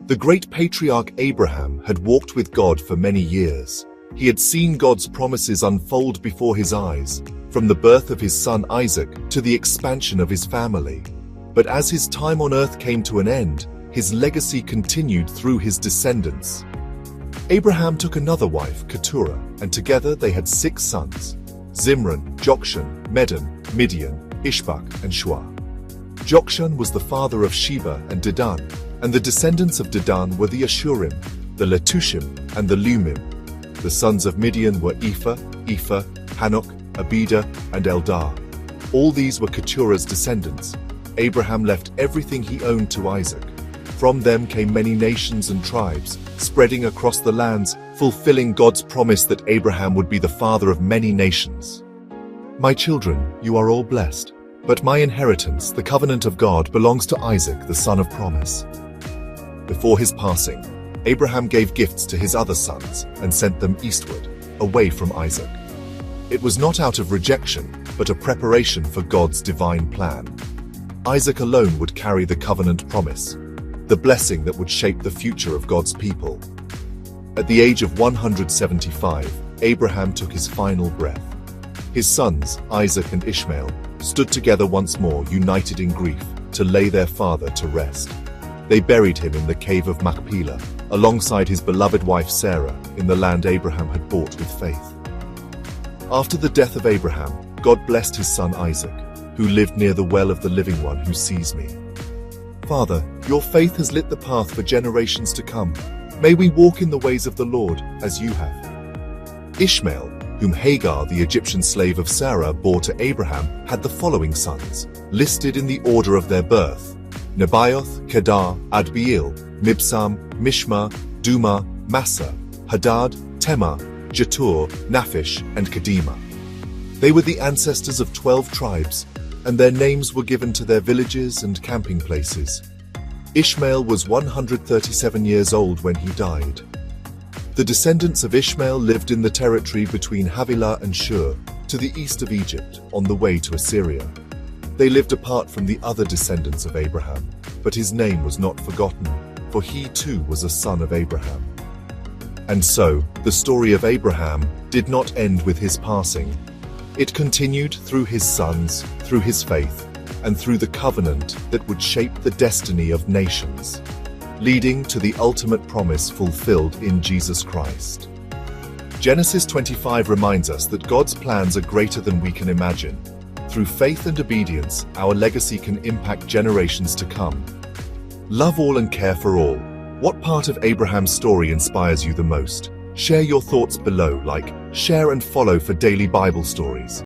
The great patriarch Abraham had walked with God for many years. He had seen God's promises unfold before his eyes, from the birth of his son Isaac to the expansion of his family. But as his time on earth came to an end, his legacy continued through his descendants. Abraham took another wife, Keturah, and together they had 6 sons: Zimran, Jokshan, Medan, Midian, Ishbak, and Shua. Jokshan was the father of Sheba and Dedan, and the descendants of Dedan were the Ashurim, the Letushim, and the Lumim. The sons of Midian were Ephah, Hanok, Abida, and Eldar. All these were Keturah's descendants. Abraham left everything he owned to Isaac. From them came many nations and tribes, spreading across the lands, fulfilling God's promise that Abraham would be the father of many nations. My children, you are all blessed, but my inheritance, the covenant of God, belongs to Isaac, the son of promise. Before his passing, Abraham gave gifts to his other sons and sent them eastward, away from Isaac. It was not out of rejection, but a preparation for God's divine plan. Isaac alone would carry the covenant promise, the blessing that would shape the future of God's people. At the age of 175, Abraham took his final breath. His sons, Isaac and Ishmael, stood together once more, united in grief, to lay their father to rest. They buried him in the cave of Machpelah, alongside his beloved wife Sarah, in the land Abraham had bought with faith. After the death of Abraham, God blessed his son Isaac, who lived near the well of the living one who sees me. Father, your faith has lit the path for generations to come. May we walk in the ways of the Lord, as you have. Ishmael, whom Hagar, the Egyptian slave of Sarah, bore to Abraham, had the following sons, listed in the order of their birth: Nebaioth, Kedar, Adbeel, Mibsam, Mishma, Duma, Massa, Hadad, Tema, Jetur, Naphish, and Kedemah. They were the ancestors of 12 tribes, and their names were given to their villages and camping places. Ishmael was 137 years old when he died. The descendants of Ishmael lived in the territory between Havilah and Shur, to the east of Egypt, on the way to Assyria. They lived apart from the other descendants of Abraham, but his name was not forgotten, for he too was a son of Abraham. And so, the story of Abraham did not end with his passing. It continued through his sons, through his faith, and through the covenant that would shape the destiny of nations, leading to the ultimate promise fulfilled in Jesus Christ. Genesis 25 reminds us that God's plans are greater than we can imagine. Through faith and obedience, our legacy can impact generations to come. Love all and care for all. What part of Abraham's story inspires you the most? Share your thoughts below, like, share and follow for daily Bible stories.